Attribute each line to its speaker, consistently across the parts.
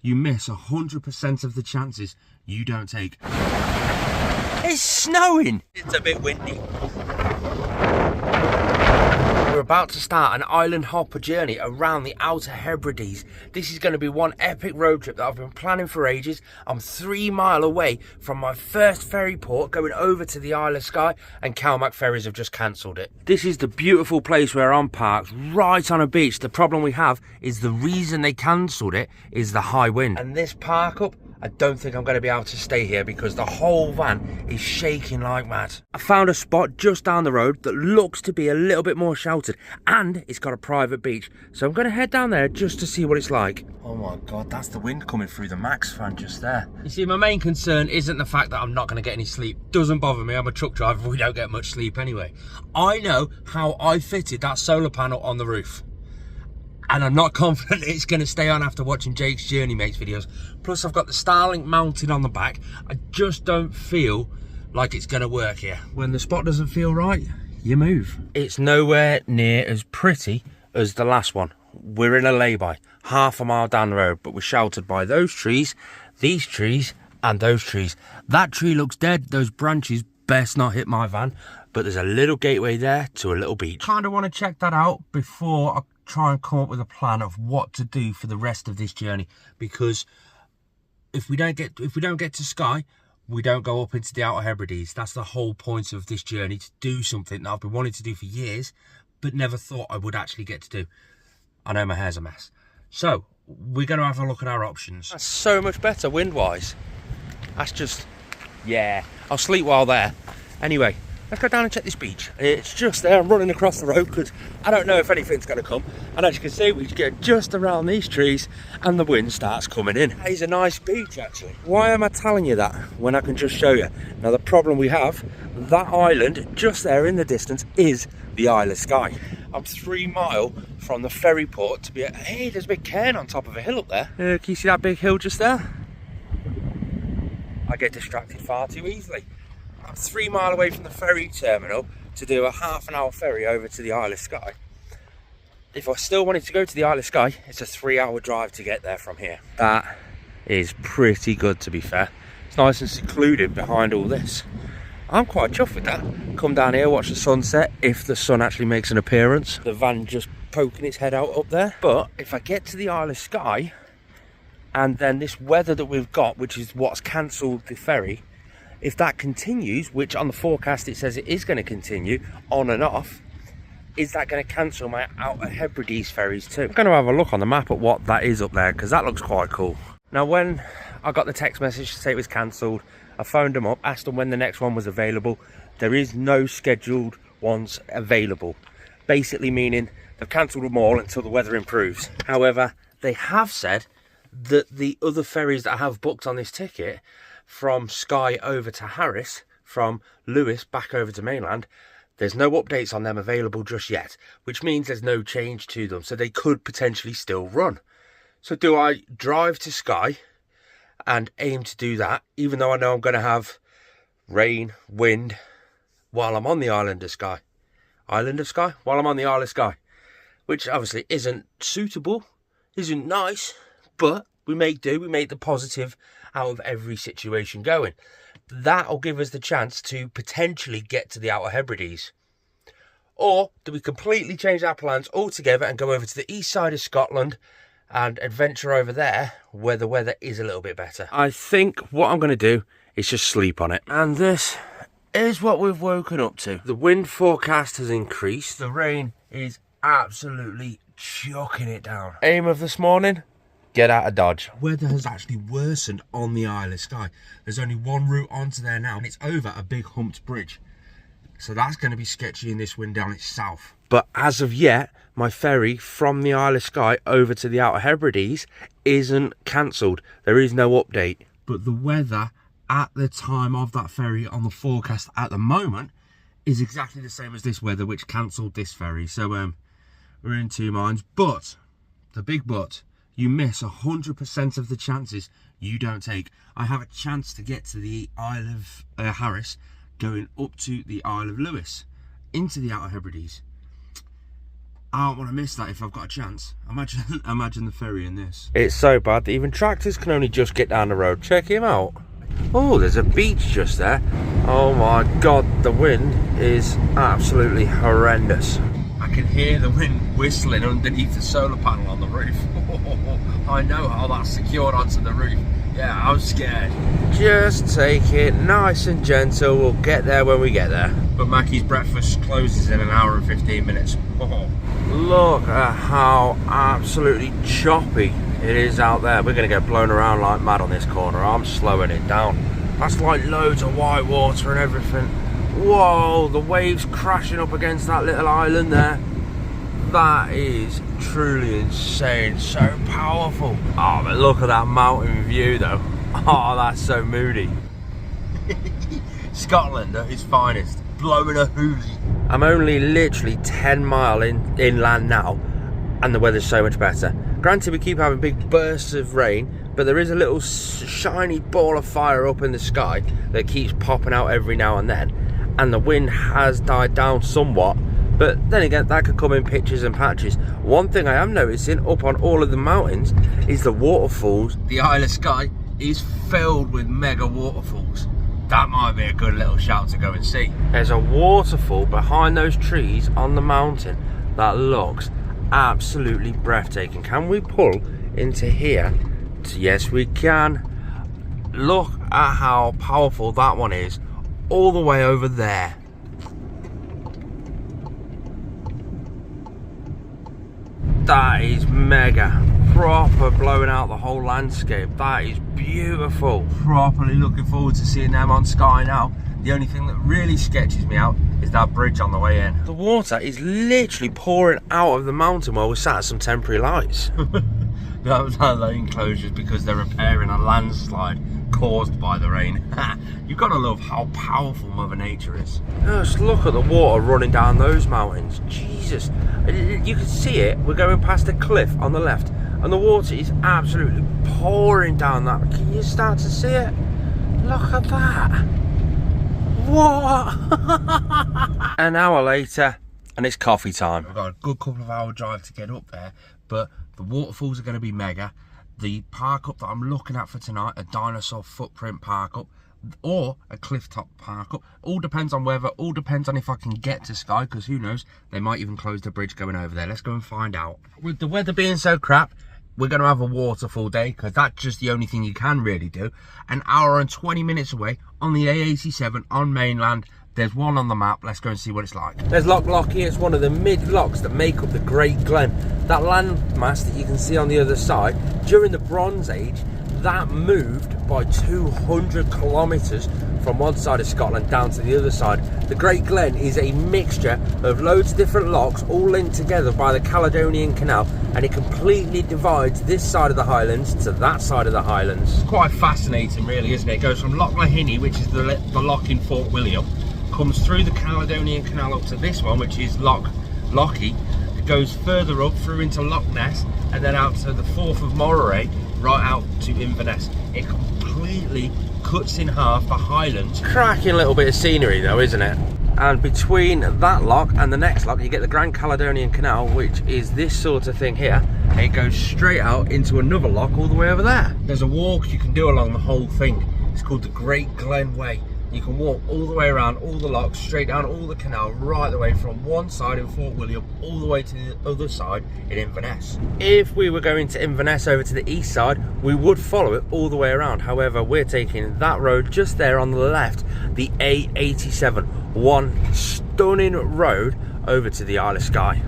Speaker 1: you miss 100% of the chances you don't take. It's snowing. It's a bit windy. We're about to start an island hopper journey around the Outer Hebrides. This is going to be one epic road trip that I've been planning for ages. I'm 3 miles away from my first ferry port going over to the Isle of Skye, and calmac ferries have just cancelled it. This is the beautiful place where I'm parked, right on a beach. The problem we have is the reason they cancelled it is the high wind. And this park up, I don't think I'm going to be able to stay here because the whole van is shaking like mad. I found a spot just down the road that looks to be a little bit more sheltered, and it's got a private beach. So I'm going to head down there just to see what it's like. Oh my God, that's the wind coming through the Max fan just there. You see, my main concern isn't the fact that I'm not going to get any sleep. Doesn't bother me, I'm a truck driver, we don't get much sleep anyway. I know how I fitted that solar panel on the roof. And I'm not confident it's going to stay on after watching Jake's Journey Mates videos. Plus, I've got the Starlink mounted on the back. I just don't feel like it's going to work here. When the spot doesn't feel right, you move. It's nowhere near as pretty as the last one. We're in a lay-by, half a mile down the road, but we're sheltered by those trees, these trees, and those trees. That tree looks dead. Those branches best not hit my van. But there's a little gateway there to a little beach. Kind of want to check that out before I try and come up with a plan of what to do for the rest of this journey, because if we don't get to Skye, we don't go up into the Outer Hebrides. That's the whole point of this journey, to do something that I've been wanting to do for years but never thought I would actually get to do. I know my hair's a mess, so we're going to have a look at our options. That's so much better wind wise. That's just, yeah, I'll sleep while there. Anyway, let's go down and check this beach. It's just there. I'm running across the road because I don't know if anything's going to come. And as you can see, we get just around these trees and the wind starts coming in. It's a nice beach, actually. Why am I telling you that when I can just show you? Now, the problem we have, that island just there in the distance is the Isle of Skye. I'm 3 miles from the ferry port to be at, hey, there's a big cairn on top of a hill up there. Can you see that big hill just there? I get distracted far too easily. I'm 3 miles away from the ferry terminal to do a half-an-hour ferry over to the Isle of Skye. If I still wanted to go to the Isle of Skye, it's a 3-hour drive to get there from here. That is pretty good, to be fair. It's nice and secluded behind all this. I'm quite chuffed with that. Come down here, watch the sunset, if the sun actually makes an appearance. The van just poking its head out up there. But if I get to the Isle of Skye, and then this weather that we've got, which is what's cancelled the ferry, if that continues, which on the forecast it says it is going to continue on and off, is that going to cancel my Outer Hebrides ferries too? I'm going to have a look on the map at what that is up there, because that looks quite cool. Now, when I got the text message to say it was cancelled, I phoned them up, asked them when the next one was available. There is no scheduled ones available, basically meaning they've cancelled them all until the weather improves. However, they have said that the other ferries that I have booked on this ticket, from Skye over to Harris, from Lewis back over to mainland, there's no updates on them available just yet, which means there's no change to them, so they could potentially still run. So do I drive to Skye and aim to do that, even though I know I'm going to have rain, wind, while I'm on the island of Skye? Island of Skye? While I'm on the Isle of Skye, which obviously isn't suitable, isn't nice, but we make do, we make the positive out of every situation going. That'll give us the chance to potentially get to the Outer Hebrides. Or do we completely change our plans altogether and go over to the east side of Scotland and adventure over there where the weather is a little bit better? I think what I'm going to do is just sleep on it. And this is what we've woken up to. The wind forecast has increased. The rain is absolutely chucking it down. Aim of this morning, get out of Dodge. Weather has actually worsened on the Isle of Skye. There's only one route onto there now, and it's over a big humped bridge. So that's going to be sketchy in this wind down its south. But as of yet, my ferry from the Isle of Skye over to the Outer Hebrides isn't cancelled. There is no update. But the weather at the time of that ferry on the forecast at the moment is exactly the same as this weather, which cancelled this ferry. So we're in two minds. But, the big but, you miss 100% of the chances you don't take. I have a chance to get to the Isle of Harris, going up to the Isle of Lewis, into the Outer Hebrides. I don't want to miss that if I've got a chance. Imagine the ferry in this. It's so bad that even tractors can only just get down the road. Check him out. Oh, there's a beach just there. Oh my god, the wind is absolutely horrendous. I can hear the wind whistling underneath the solar panel on the roof. I know how that's secured onto the roof. Yeah, I'm scared. Just take it nice and gentle. We'll get there when we get there. But Mackie's breakfast closes in an hour and 15 minutes. Oh. Look at how absolutely choppy it is out there. We're going to get blown around like mad on this corner. I'm slowing it down. That's like loads of white water and everything. Whoa, the waves crashing up against that little island there. That is truly insane, so powerful. Oh, but look at that mountain view though. Oh, that's so moody. Scotland at its finest, blowing a hoolie. I'm only literally 10 mile inland now, and the weather's so much better. Granted, we keep having big bursts of rain, but there is a little shiny ball of fire up in the sky that keeps popping out every now and then, and the wind has died down somewhat. But then again, that could come in pitches and patches. One thing I am noticing up on all of the mountains is the waterfalls. The Isle of Skye is filled with mega waterfalls. That might be a good little shout to go and see. There's a waterfall behind those trees on the mountain that looks absolutely breathtaking. Can we pull into here? Yes, we can. Look at how powerful that one is, all the way over there. That is mega. Proper blowing out the whole landscape. That is beautiful. Properly looking forward to seeing them on Skye now. The only thing that really sketches me out is that bridge on the way in. The water is literally pouring out of the mountain while we're sat at some temporary lights. That light enclosure is because they're repairing a landslide caused by the rain. You've got to love how powerful Mother Nature is. Just look at the water running down those mountains. Jesus, you can see it. We're going past a cliff on the left and the water is absolutely pouring down that. Can you start to see it? Look at that. What? An hour later and it's coffee time. We've got a good couple of hour drive to get up there, but the waterfalls are going to be mega. The park up that I'm looking at for tonight, a dinosaur footprint park up or a cliff top park up. All depends on weather, all depends on if I can get to Skye, because who knows, they might even close the bridge going over there. Let's go and find out. With the weather being so crap, we're going to have a waterfall day, because that's just the only thing you can really do. An hour and 20 minutes away on the A87 on mainland. There's one on the map. Let's go and see what it's like. There's Loch Lochy. It's one of the mid-lochs that make up the Great Glen. That landmass that you can see on the other side, during the Bronze Age, that moved by 200 kilometres from one side of Scotland down to the other side. The Great Glen is a mixture of loads of different lochs, all linked together by the Caledonian Canal, and it completely divides this side of the Highlands to that side of the Highlands. It's quite fascinating, really, isn't it? It goes from Loch Lochy, which is the loch in Fort William, comes through the Caledonian Canal up to this one, which is Loch Lochy. It goes further up through into Loch Ness and then out to the Forth of Moray, right out to Inverness. It completely cuts in half the Highlands. Cracking little bit of scenery though, isn't it? And between that loch and the next loch, you get the Grand Caledonian Canal, which is this sort of thing here. It goes straight out into another loch all the way over there. There's a walk you can do along the whole thing. It's called the Great Glen Way. You can walk all the way around all the lochs, straight down all the canal, right the way from one side in Fort William all the way to the other side in Inverness. If we were going to Inverness over to the east side, we would follow it all the way around. However, we're taking that road just there on the left, the A87, one stunning road over to the Isle of Skye.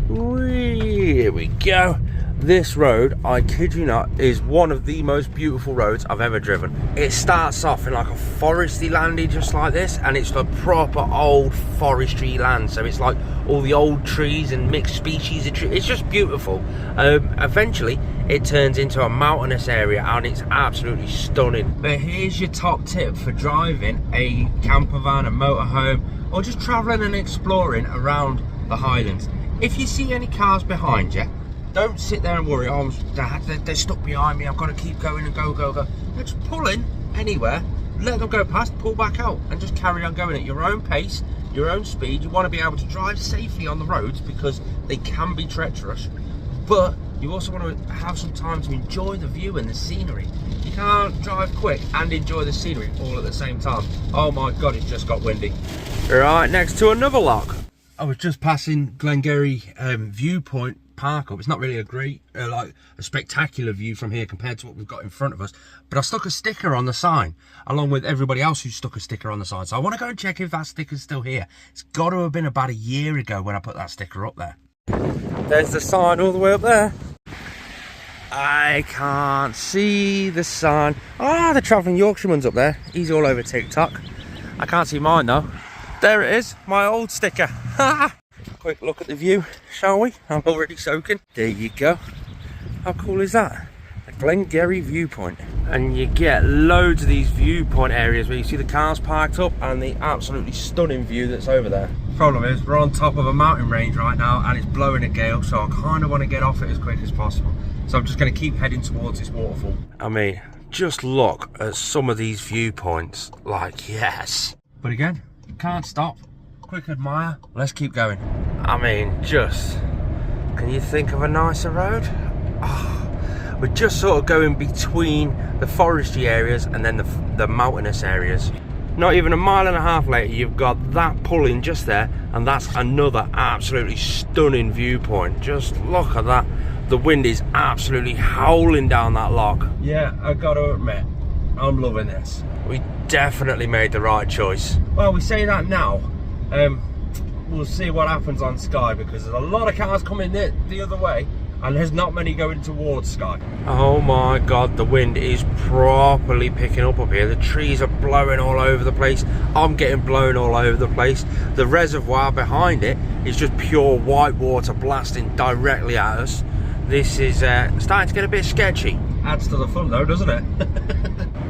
Speaker 1: Here we go. This road, I kid you not, is one of the most beautiful roads I've ever driven. It starts off in like a foresty landy just like this, and it's the proper old forestry land, so it's like all the old trees and mixed species of trees. It's just beautiful. Eventually it turns into a mountainous area and it's absolutely stunning. But here's your top tip for driving a campervan, a motorhome, or just traveling and exploring around the Highlands. If you see any cars behind you, don't sit there and worry, oh, they're stuck behind me, I've got to keep going and go. Just pull in anywhere, let them go past, pull back out, and just carry on going at your own pace, your own speed. You want to be able to drive safely on the roads, because They can be treacherous, but you also want to have some time to enjoy the view and the scenery. You can't drive quick and enjoy the scenery all at the same time. Oh my God, it's just got windy. Right next to another lock. I was just passing Glenridding viewpoint park up. It's not really a great, like a spectacular view from here compared to what we've got in front of us. But I stuck a sticker on the sign, along with everybody else who stuck a sticker on the sign. So I want to go and check if that sticker's still here. It's got to have been about a year ago when I put that sticker up there. There's the sign all the way up there. I can't see the sign. Ah, the travelling Yorkshireman's up there. He's all over TikTok. I can't see mine though. There it is, my old sticker. Quick look at the view, shall we? I'm already soaking. There you go. How cool is that? The Glenridding viewpoint. And you get loads of these viewpoint areas where you see the cars parked up and the absolutely stunning view that's over there. Problem is, we're on top of a mountain range right now and it's blowing a gale, so I kind of want to get off it as quick as possible. So I'm just going to keep heading towards this waterfall. I mean, just look at some of these viewpoints. Like, yes. But again, can't stop. Quick admire. Let's keep going. I mean, just, can you think of a nicer road? Oh, we're just sort of going between the foresty areas and then the mountainous areas. Not even a mile and a half later, you've got that pulling just there, and that's another absolutely stunning viewpoint. Just look at that. The wind is absolutely howling down that lock. Yeah, I gotta admit, I'm loving this. We definitely made the right choice. Well, we say that now. We'll see what happens on Skye, because there's a lot of cars coming the other way and there's not many going towards Skye. Oh my God, the wind is properly picking up here. The trees are blowing all over the place. I'm getting blown all over the place. The reservoir behind it is just pure white water blasting directly at us. This is starting to get a bit sketchy. Adds to the fun though, doesn't it?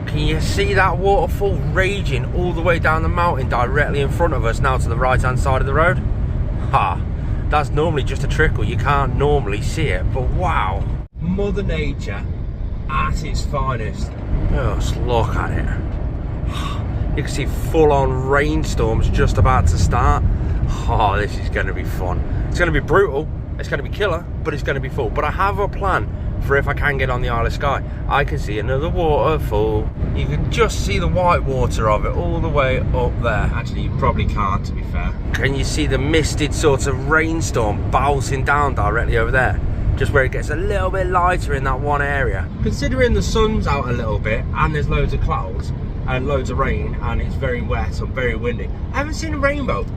Speaker 1: Can you see that waterfall raging all the way down the mountain directly in front of us now to the right hand side of the road? Ha! That's normally just a trickle, you can't normally see it, but wow. Mother Nature at its finest. Just look at it. You can see full on rainstorms just about to start. Oh, this is going to be fun. It's going to be brutal, it's going to be killer, but it's going to be full. But I have a plan for if I can get on the Isle of Skye. I can see another waterfall. You can just see the white water of it all the way up there. Actually, you probably can't, to be fair. Can you see the misted sort of rainstorm bouncing down directly over there? Just where it gets a little bit lighter in that one area. Considering the sun's out a little bit and there's loads of clouds and loads of rain and it's very wet and very windy, I haven't seen a rainbow.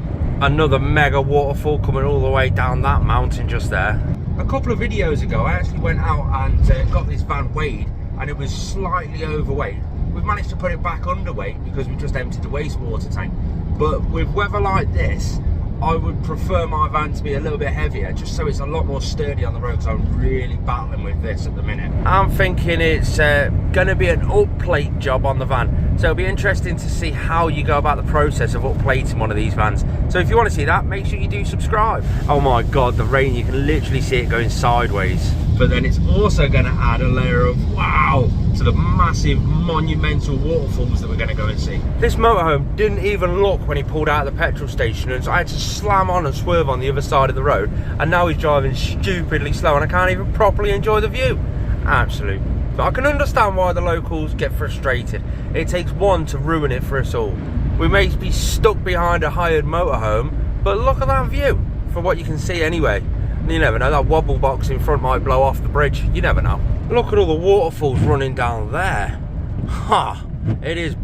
Speaker 1: Another mega waterfall coming all the way down that mountain just there. A couple of videos ago, I actually went out and got this van weighed, and it was slightly overweight. We've managed to put it back underweight because we just emptied the wastewater tank. But with weather like this, I would prefer my van to be a little bit heavier, just so it's a lot more sturdy on the road, because I'm really battling with this at the minute. I'm thinking it's going to be an up-plate job on the van, so it'll be interesting to see how you go about the process of up-plating one of these vans. So if you want to see that, make sure you do subscribe. Oh my God, the rain, you can literally see it going sideways. But then it's also going to add a layer of wow to the massive monumental waterfalls that we're going to go and see. This motorhome didn't even look when he pulled out of the petrol station, and so I had to slam on and swerve on the other side of the road, and now he's driving stupidly slow and I can't even properly enjoy the view. Absolute. But I can understand why the locals get frustrated. It takes one to ruin it for us all. We may be stuck behind a hired motorhome, but look at that view for what you can see anyway. You never know, that wobble box in front might blow off the bridge. You never know. Look at all the waterfalls running down there. Ha! It is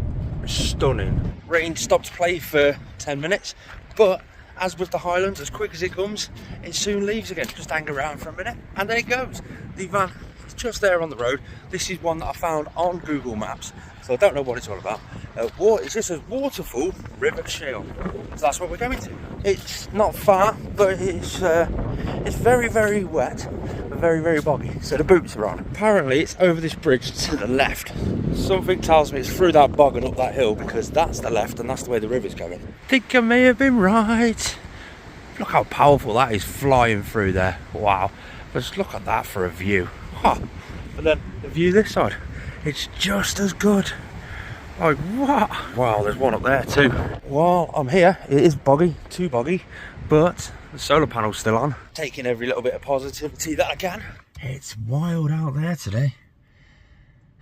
Speaker 1: stunning. Rain stopped play for 10 minutes, but as with the Highlands, as quick as it comes, it soon leaves again. Just hang around for a minute, and there it goes. The van is just there on the road. This is one that I found on Google Maps, so I don't know what it's all about. It just says waterfall, river sheil. So that's what we're going to. It's not far, but it's very, very wet and very, very boggy, so the boots are on. Apparently it's over this bridge to the left. Something tells me it's through that bog and up that hill, because that's the left and that's the way the river's going. Think I may have been right. Look how powerful that is flying through there. Wow. Just look at that for a view. Huh. But then the view this side, it's just as good. Like what? Wow, there's one up there too. While I'm here, it is boggy, too boggy, but The solar panel's still on. Taking every little bit of positivity that I can. It's wild out there today.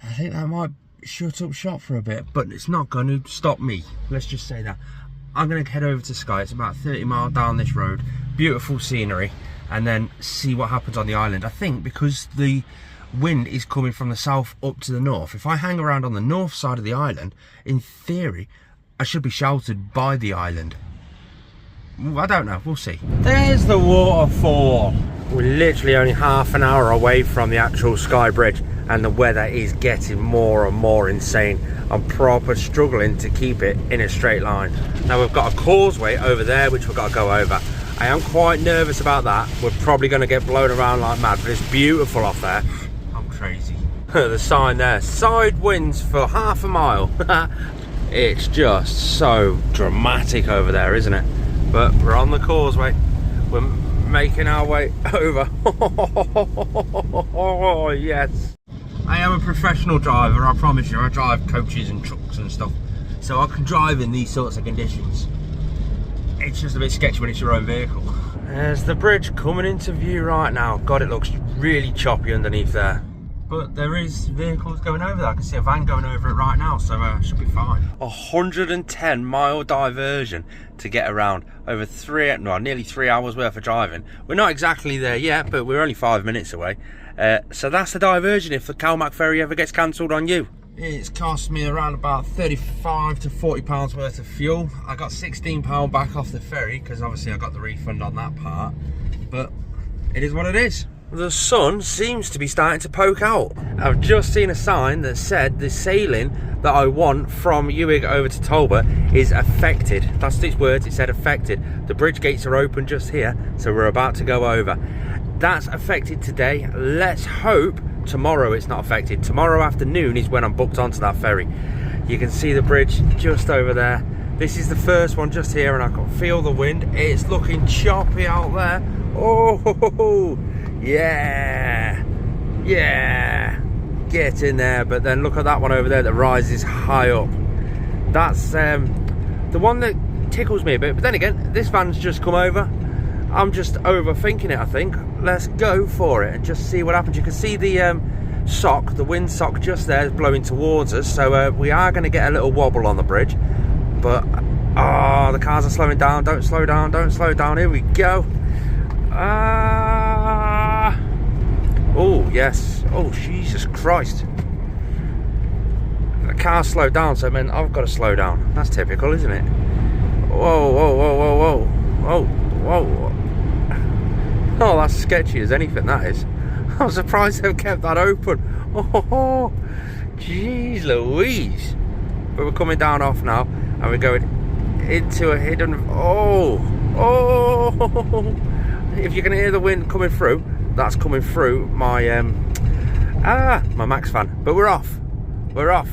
Speaker 1: I think that might shut up shop for a bit, but it's not going to stop me. Let's just say that. I'm going to head over to Skye. It's about 30 miles down this road. Beautiful scenery. And then see what happens on the island. I think because the wind is coming from the south up to the north, if I hang around on the north side of the island, in theory, I should be sheltered by the island. I don't know, we'll see. There's the waterfall. We're literally only half an hour away from the actual Skye Bridge, and the weather is getting more and more insane. I'm proper struggling to keep it in a straight line. Now we've got a causeway over there which we've got to go over. I am quite nervous about that. We're probably going to get blown around like mad, but it's beautiful off there. I'm crazy. The sign there, side winds for half a mile. It's just so dramatic over there, isn't it? But we're on the causeway. We're making our way over. Oh, yes. I am a professional driver, I promise you. I drive coaches and trucks and stuff. So I can drive in these sorts of conditions. It's just a bit sketchy when it's your own vehicle. There's the bridge coming into view right now. God, it looks really choppy underneath there. But there is vehicles going over there. I can see a van going over it right now, so should be fine. 110-mile diversion to get around over nearly 3 hours worth of driving. We're not exactly there yet, but we're only 5 minutes away. So that's the diversion if the calmac ferry ever gets cancelled on you. It's cost me around about 35 to 40 pounds worth of fuel. I got 16 pound back off the ferry because obviously I got the refund on that part, but it is what it is. The sun seems to be starting to poke out. I've just seen a sign that said the sailing that I want from Ewing over to Talbot is affected. That's its words, it said affected. The bridge gates are open just here, so we're about to go over. That's affected today. Let's hope tomorrow it's not affected. Tomorrow afternoon is when I'm booked onto that ferry. You can see the bridge just over there. This is the first one just here, and I can feel the wind. It's looking choppy out there. Oh, yeah, yeah, get in there. But then look at that one over there that rises high up. That's the one that tickles me a bit. But then again, this van's just come over. I'm just overthinking it, I think. Let's go for it and just see what happens. You can see the the wind sock just there is blowing towards us, so we are going to get a little wobble on the bridge. But oh, the cars are slowing down. Don't slow down, don't slow down. Here we go. Oh yes. Oh Jesus Christ. The car slowed down, so it meant I've got to slow down. That's typical, isn't it? Whoa, whoa, whoa, whoa, whoa. Whoa, whoa. Oh, that's sketchy as anything, that is. I'm surprised they've kept that open. Oh, jeez Louise. But we're coming down off now, and we're going into a hidden... Oh. If you can hear the wind coming through, that's coming through my my Max fan. But we're off. We're off.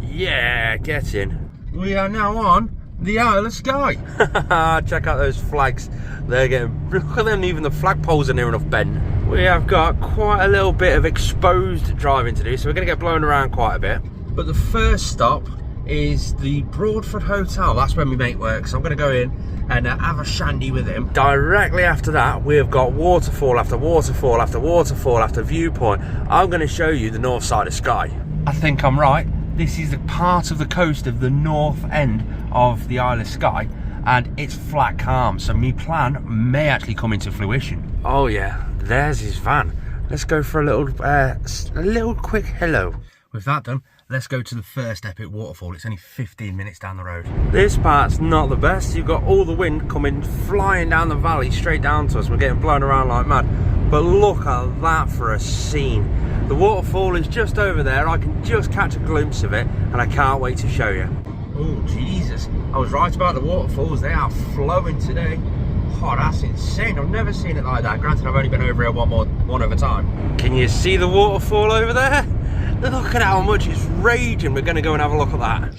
Speaker 1: Yeah, get in. We are now on the Isle of Skye. Check out those flags. They're getting... Look at them, even the flagpoles are near enough bent. We have got quite a little bit of exposed driving to do, so we're going to get blown around quite a bit. But the first stop is the Broadford Hotel. That's where my mate works. So I'm going to go in and have a shandy with him. Directly after that, we have got waterfall after waterfall after waterfall after viewpoint. I'm going to show you the north side of Skye. I think I'm right. This is the part of the coast of the north end of the Isle of Skye, and it's flat calm, so my plan may actually come into fruition. Oh yeah, there's his van. Let's go for a little quick hello. With that done, let's go to the first epic waterfall. It's only 15 minutes down the road. This part's not the best. You've got all the wind coming flying down the valley straight down to us. We're getting blown around like mad. But look at that for a scene. The waterfall is just over there. I can just catch a glimpse of it, and I can't wait to show you. Oh Jesus, I was right about the waterfalls. They are flowing today. Oh, that's insane. I've never seen it like that. Granted, I've only been over here one other time. Can you see the waterfall over there? Look at how much it's raging. We're going to go and have a look at that.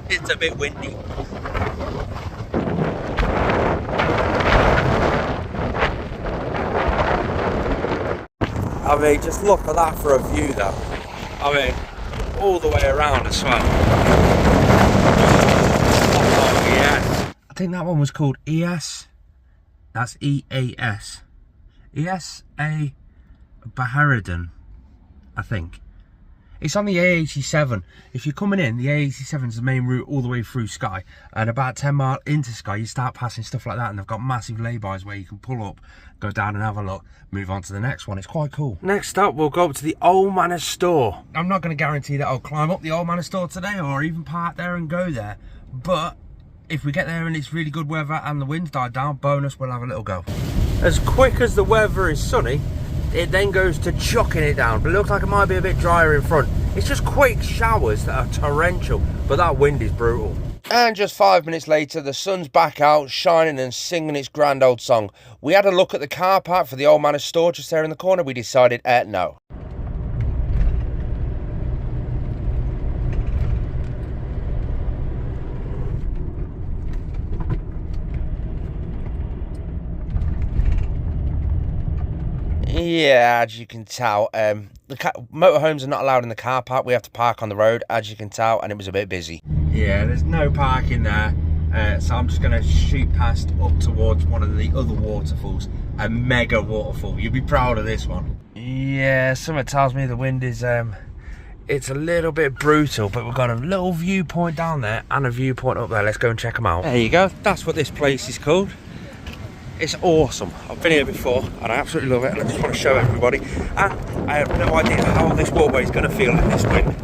Speaker 1: It's a bit windy. I mean, just look at that for a view though. I mean, all the way around as well. Oh yes. I think that one was called ES. That's E-A-S. E-S-A bhradain, I think. It's on the A87. If you're coming in, the A87 is the main route all the way through Skye. And about 10 miles into Skye, you start passing stuff like that. And they've got massive lay-bys where you can pull up, go down and have a look, move on to the next one. It's quite cool. Next up, we'll go up to the Old Manor Storr. I'm not going to guarantee that I'll climb up the Old Manor Storr today or even park there and go there. But if we get there and it's really good weather and the wind's died down, bonus, we'll have a little go. As quick as the weather is sunny, it then goes to chucking it down, but it looks like it might be a bit drier in front. It's just quick showers that are torrential, but that wind is brutal. And just 5 minutes later, the sun's back out, shining and singing its grand old song. We had a look at the car park for the Old Manor Storr just there in the corner. We decided, no. Yeah, as you can tell, the motorhomes are not allowed in the car park. We have to park on the road, as you can tell, and it was a bit busy. Yeah, there's no parking there, so I'm just going to shoot past up towards one of the other waterfalls, a mega waterfall. You'll be proud of this one. Yeah, something tells me the wind is, it's a little bit brutal, but we've got a little viewpoint down there and a viewpoint up there. Let's go and check them out. There you go. That's what this place is called. It's awesome. I've been here before and I absolutely love it, and I just want to show everybody. And I have no idea how this walkway is going to feel in this wind,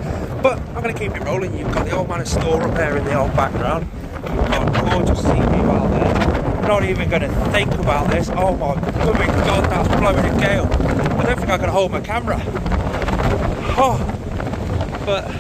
Speaker 1: but I'm going to keep it rolling. You've got the Old Manor Storr up there in the old background. You've got gorgeous sea view out there. Not even going to think about this. Oh my good God, that's blowing a gale. I don't think I can hold my camera. Oh, but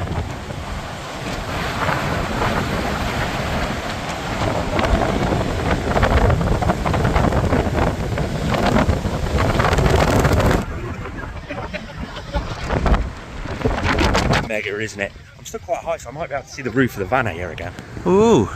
Speaker 1: mega, isn't it? I'm still quite high, so I might be able to see the roof of the van here again. Ooh.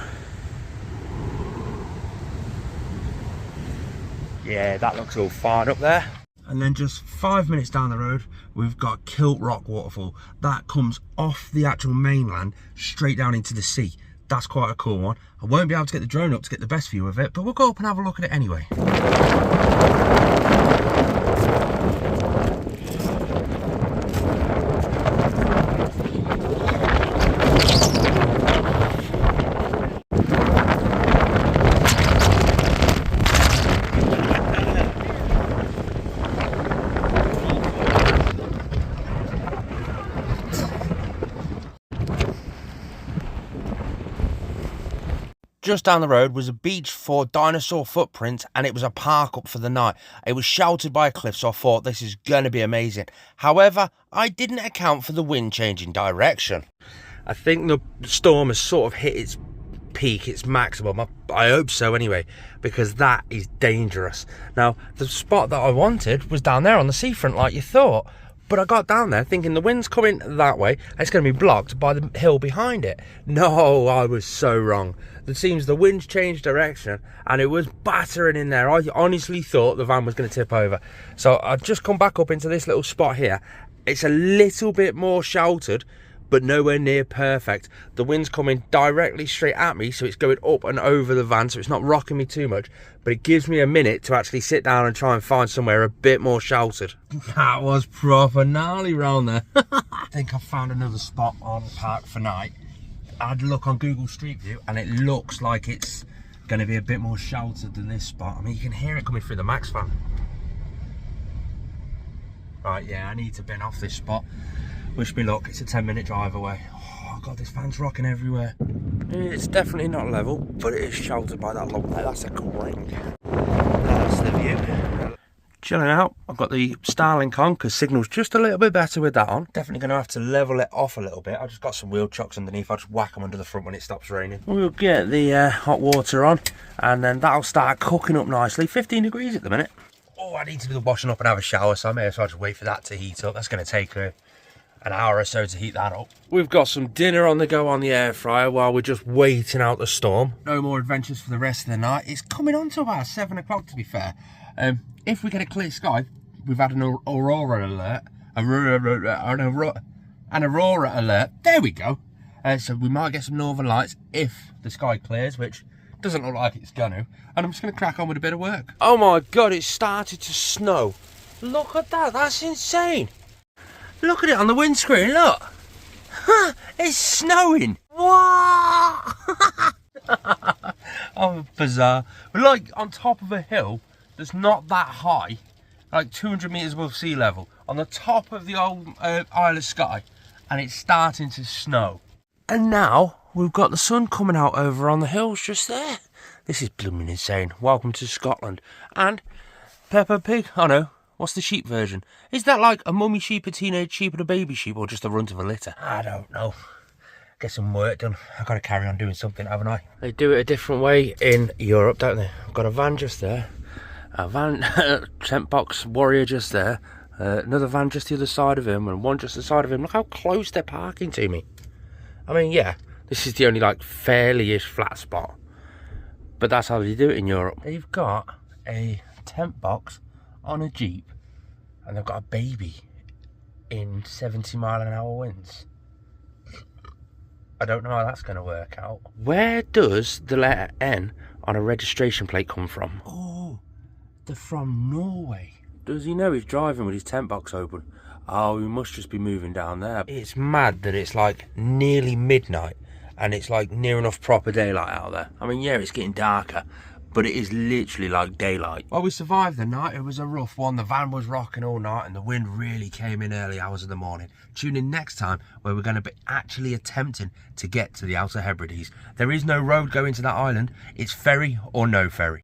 Speaker 1: Yeah, that looks all fine up there. And then just 5 minutes down the road, we've got Kilt Rock Waterfall. That comes off the actual mainland, straight down into the sea. That's quite a cool one. I won't be able to get the drone up to get the best view of it, but we'll go up and have a look at it anyway. Just down the road was a beach for dinosaur footprints, and it was a park up for the night. It was sheltered by a cliff, so I thought this is going to be amazing. However, I didn't account for the wind changing direction. I think the storm has sort of hit its peak, its maximum. I hope so anyway, because that is dangerous. Now, the spot that I wanted was down there on the seafront like you thought. But I got down there thinking the wind's coming that way, and it's going to be blocked by the hill behind it. No, I was so wrong. It seems the wind's changed direction, and it was battering in there. I honestly thought the van was going to tip over. So I've just come back up into this little spot here. It's a little bit more sheltered, but nowhere near perfect. The wind's coming directly straight at me, so it's going up and over the van, so it's not rocking me too much, but it gives me a minute to actually sit down and try and find somewhere a bit more sheltered. That was proper gnarly round there. I think I found another spot on park for night. I had a look on Google Street View, and it looks like it's going to be a bit more sheltered than this spot. I mean, you can hear it coming through the Max fan. Right, yeah, I need to bin off this spot. Wish me luck, it's a 10-minute drive away. Oh God, this van's rocking everywhere. It's definitely not level, but it is sheltered by that lump there. That's a cool ring. That's the view. Chilling out. I've got the Starlink on because signal's just a little bit better with that on. Definitely going to have to level it off a little bit. I've just got some wheel chocks underneath. I'll just whack them under the front when it stops raining. We'll get the hot water on, and then that'll start cooking up nicely. 15 degrees at the minute. Oh, I need to do the washing up and have a shower, so I may as well just wait for that to heat up. That's going to take an hour or so to heat that up. We've got some dinner on the go on the air fryer while we're just waiting out the storm. No more adventures for the rest of the night. It's coming on to about 7 o'clock, to be fair. If we get a clear sky, we've had an aurora alert. An aurora alert. There we go. So we might get some northern lights if the sky clears, which Doesn't look like it's gonna. And I'm just gonna crack on with a bit of work. Oh my God, it started to snow. Look at that, that's insane. Look at it on the windscreen, look. It's snowing. What? Oh, bizarre. We're like on top of a hill that's not that high, like 200 metres above sea level, on the top of the old Isle of Skye, and it's starting to snow. And now we've got the sun coming out over on the hills just there. This is blooming insane. Welcome to Scotland. And Peppa Pig. Oh no, what's the sheep version? Is that like a mummy sheep, a teenage sheep, and a baby sheep, or just a runt of a litter? I don't know. Get some work done. I've got to carry on doing something, haven't I? They do it a different way in Europe, don't they? I've got a van just there, a van tent box warrior just there, another van just the other side of him, and one just the side of him. Look how close they're parking to me. I mean, yeah, this is the only like fairly-ish flat spot, but that's how they do it in Europe. They've got a tent box on a Jeep, and they've got a baby in 70-mile-an-hour winds. I don't know how that's going to work out. Where does the letter N on a registration plate come from? Oh, they're from Norway. Does he know he's driving with his tent box open? Oh, he must just be moving down there. It's mad that it's like nearly midnight and it's like near enough proper daylight out there. I mean, yeah, it's getting darker, but it is literally like daylight. Well, we survived the night. It was a rough one. The van was rocking all night and the wind really came in early hours of the morning. Tune in next time where we're going to be actually attempting to get to the Outer Hebrides. There is no road going to that island. It's ferry or no ferry.